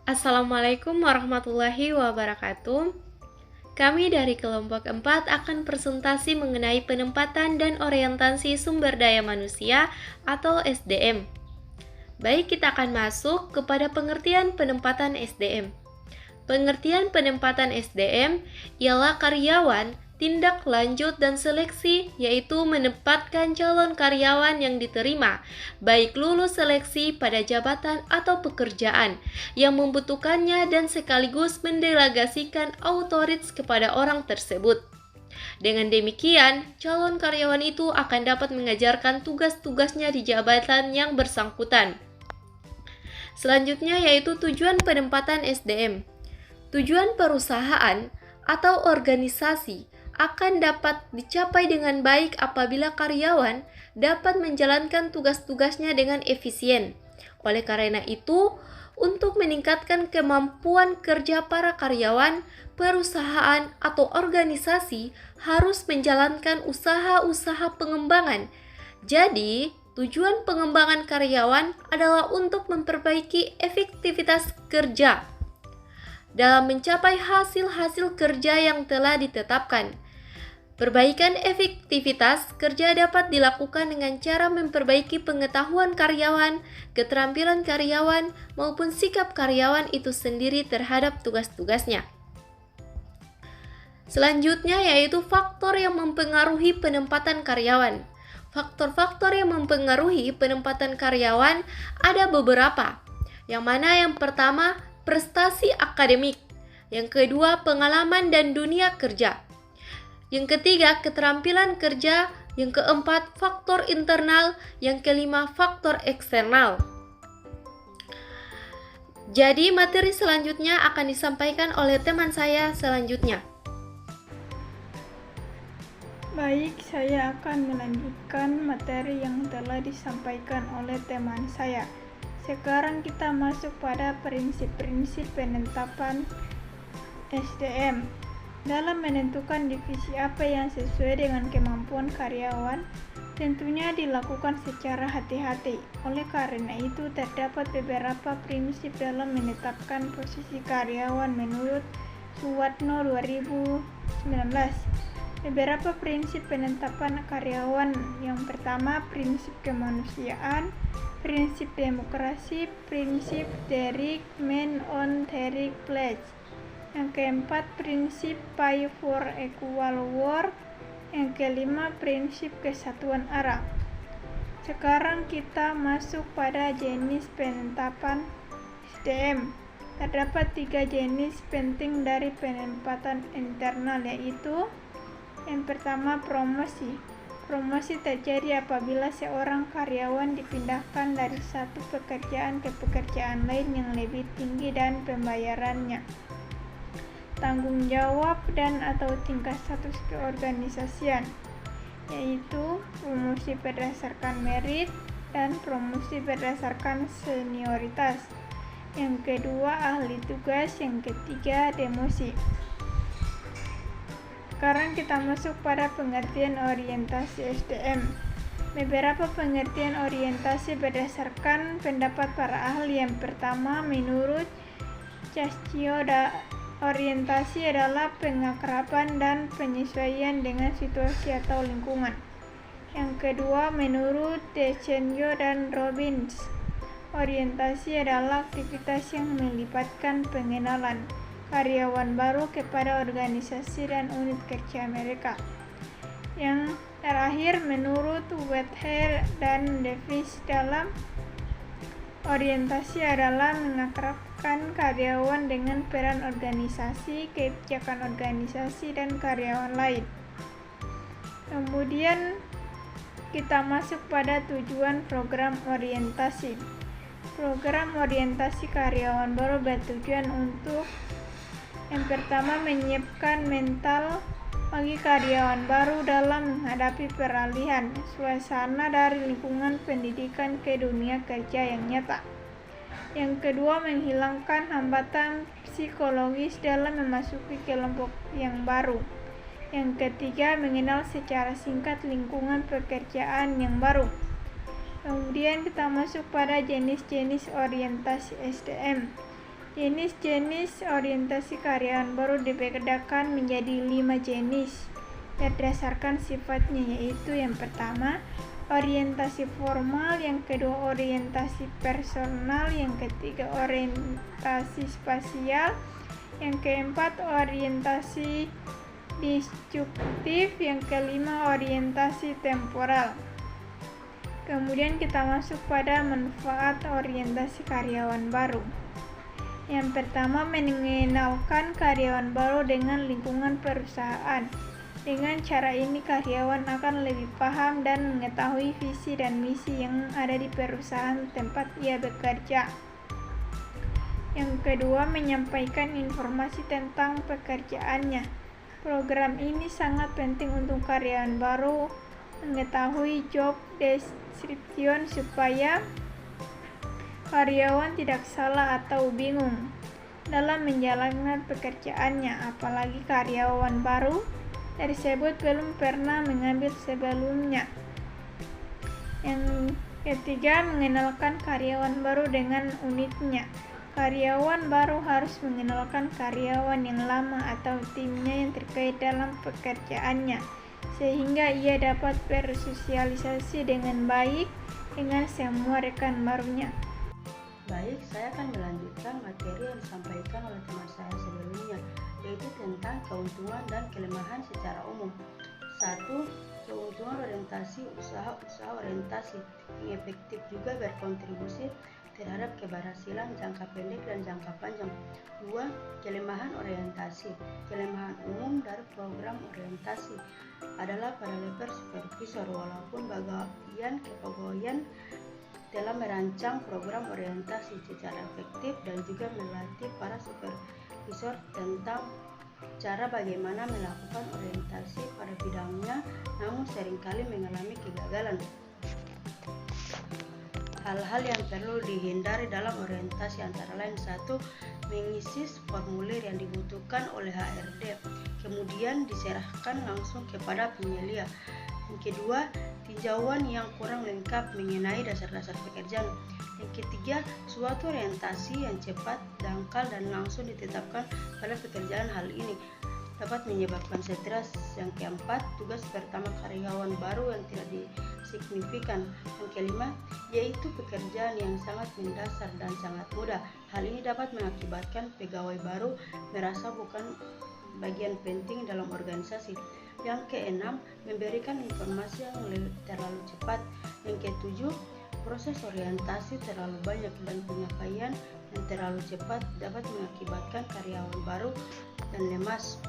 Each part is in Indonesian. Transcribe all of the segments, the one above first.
Assalamualaikum warahmatullahi wabarakatuh. Kami dari kelompok 4 akan presentasi mengenai penempatan dan orientasi sumber daya manusia atau SDM. Baik, kita akan masuk kepada pengertian penempatan SDM. Pengertian penempatan SDM ialah karyawan, tindak lanjut dan seleksi, yaitu menempatkan calon karyawan yang diterima, baik lulus seleksi pada jabatan atau pekerjaan yang membutuhkannya dan sekaligus mendelegasikan otoritas kepada orang tersebut. Dengan demikian, calon karyawan itu akan dapat mengajarkan tugas-tugasnya di jabatan yang bersangkutan. Selanjutnya yaitu tujuan penempatan SDM. Tujuan perusahaan atau organisasi akan dapat dicapai dengan baik apabila karyawan dapat menjalankan tugas-tugasnya dengan efisien. Oleh karena itu, untuk meningkatkan kemampuan kerja para karyawan, perusahaan atau organisasi harus menjalankan usaha-usaha pengembangan. Jadi, tujuan pengembangan karyawan adalah untuk memperbaiki efektivitas kerja dalam mencapai hasil-hasil kerja yang telah ditetapkan. Perbaikan efektivitas kerja dapat dilakukan dengan cara memperbaiki pengetahuan karyawan, keterampilan karyawan, maupun sikap karyawan itu sendiri terhadap tugas-tugasnya. Selanjutnya yaitu faktor yang mempengaruhi penempatan karyawan. Faktor-faktor yang mempengaruhi penempatan karyawan ada beberapa. Yang mana yang pertama, prestasi akademik. Yang kedua, pengalaman dan dunia kerja. Yang ketiga, keterampilan kerja. Yang keempat, faktor internal. Yang kelima, faktor eksternal. Jadi, materi selanjutnya akan disampaikan oleh teman saya selanjutnya. Baik, saya akan melanjutkan materi yang telah disampaikan oleh teman saya. Sekarang kita masuk pada prinsip-prinsip penetapan SDM. Dalam menentukan divisi apa yang sesuai dengan kemampuan karyawan, tentunya dilakukan secara hati-hati. Oleh karena itu, terdapat beberapa prinsip dalam menetapkan posisi karyawan menurut Suwatno 2019. Beberapa prinsip penetapan karyawan. Yang pertama, prinsip kemanusiaan, prinsip demokrasi, prinsip Derrick Man on Derrick Pledge. Yang keempat, prinsip Pay for Equal Work. Yang kelima, prinsip kesatuan arah. Sekarang kita masuk pada jenis penetapan SDM. Terdapat 3 jenis penting dari penempatan internal, yaitu yang pertama, promosi. Promosi terjadi apabila seorang karyawan dipindahkan dari satu pekerjaan ke pekerjaan lain yang lebih tinggi dan pembayarannya, tanggung jawab dan atau tingkat status keorganisasian, yaitu promosi berdasarkan merit dan promosi berdasarkan senioritas. Yang kedua, ahli tugas. Yang ketiga, demosi. Sekarang kita masuk pada pengertian orientasi SDM. Beberapa pengertian orientasi berdasarkan pendapat para ahli. Yang pertama, menurut Cascio, orientasi adalah pengakraban dan penyesuaian dengan situasi atau lingkungan. Yang kedua, menurut Decenjo dan Robbins, orientasi adalah aktivitas yang melibatkan pengenalan karyawan baru kepada organisasi dan unit kerja mereka. Yang terakhir, menurut Whitehead dan Davis, dalam orientasi adalah mengakrabkan karyawan dengan peran organisasi, kebijakan organisasi, dan karyawan lain. Kemudian kita masuk pada tujuan program orientasi. Program orientasi karyawan baru bertujuan untuk yang pertama, menyiapkan mental bagi karyawan baru dalam menghadapi peralihan suasana dari lingkungan pendidikan ke dunia kerja yang nyata. Yang kedua, menghilangkan hambatan psikologis dalam memasuki kelompok yang baru. Yang ketiga, mengenal secara singkat lingkungan pekerjaan yang baru. Kemudian kita masuk pada jenis-jenis orientasi SDM. Jenis-jenis orientasi karyawan baru dibedakan menjadi 5 jenis berdasarkan sifatnya, yaitu yang pertama, orientasi formal, yang kedua orientasi personal, yang ketiga orientasi spasial, yang keempat orientasi disjuktif, yang kelima orientasi temporal. Kemudian kita masuk pada manfaat orientasi karyawan baru. Yang pertama, mengenalkan karyawan baru dengan lingkungan perusahaan. Dengan cara ini karyawan akan lebih paham dan mengetahui visi dan misi yang ada di perusahaan tempat ia bekerja. Yang kedua, menyampaikan informasi tentang pekerjaannya. Program ini sangat penting untuk karyawan baru mengetahui job description supaya karyawan tidak salah atau bingung dalam menjalankan pekerjaannya, apalagi karyawan baru tersebut belum pernah mengambil sebelumnya. Yang ketiga, mengenalkan karyawan baru dengan unitnya. Karyawan baru harus mengenalkan karyawan yang lama atau timnya yang terkait dalam pekerjaannya, sehingga ia dapat bersosialisasi dengan baik dengan semua rekan barunya. Baik, saya akan melanjutkan materi yang disampaikan oleh teman saya sebelumnya, yaitu tentang keuntungan dan kelemahan secara umum. 1. Keuntungan orientasi usaha orientasi yang efektif juga berkontribusi terhadap keberhasilan jangka pendek dan jangka panjang. 2. Kelemahan orientasi. Kelemahan umum dari program orientasi adalah pada level supervisor, walaupun bagian kepegawaian telah merancang program orientasi secara efektif dan juga melatih para supervisor tentang cara bagaimana melakukan orientasi pada bidangnya, namun seringkali mengalami kegagalan. Hal-hal yang perlu dihindari dalam orientasi antara lain: 1. Mengisi formulir yang dibutuhkan oleh HRD, kemudian diserahkan langsung kepada penyelia. Yang kedua, tinjauan yang kurang lengkap mengenai dasar-dasar pekerjaan. Yang ketiga, suatu orientasi yang cepat, dangkal, dan langsung ditetapkan pada pekerjaan. Hal ini dapat menyebabkan stres. Yang keempat, tugas pertama karyawan baru yang tidak signifikan. Yang kelima, yaitu pekerjaan yang sangat mendasar dan sangat mudah. Hal ini dapat mengakibatkan pegawai baru merasa bukan bagian penting dalam organisasi. Yang keenam, memberikan informasi yang terlalu cepat. Yang ketujuh, proses orientasi terlalu banyak dan penyampaian yang terlalu cepat dapat mengakibatkan karyawan baru dan lemas.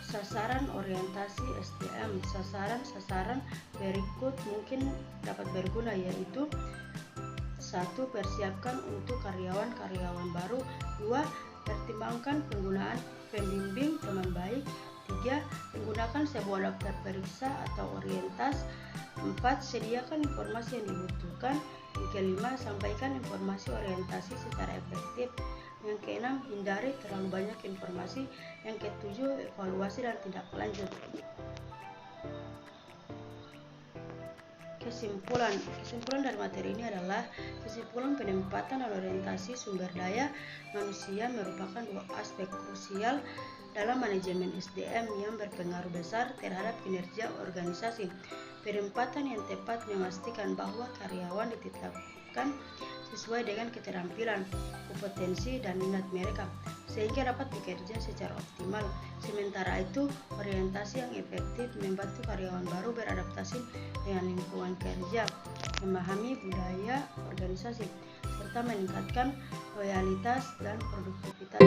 Sasaran orientasi SDM. Sasaran berikut mungkin dapat berguna, yaitu 1. Persiapkan untuk karyawan baru. 2. Pertimbangkan penggunaan pembimbing teman baik. 3. Menggunakan sebuah daftar periksa atau orientas. 4. Sediakan informasi yang dibutuhkan. Yang kelima, sampaikan informasi orientasi secara efektif. Yang keenam, hindari terlalu banyak informasi. Yang ketujuh, evaluasi dan tindak lanjut. Kesimpulan dari materi ini adalah kesimpulan penempatan dan orientasi sumber daya manusia merupakan dua aspek krusial dalam manajemen SDM yang berpengaruh besar terhadap kinerja organisasi. Penempatan yang tepat memastikan bahwa karyawan ditetapkan sesuai dengan keterampilan, kompetensi, dan minat mereka, sehingga dapat bekerja secara optimal. Sementara itu, orientasi yang efektif membantu karyawan baru beradaptasi dengan lingkungan kerja, memahami budaya organisasi, serta meningkatkan loyalitas dan produktivitas.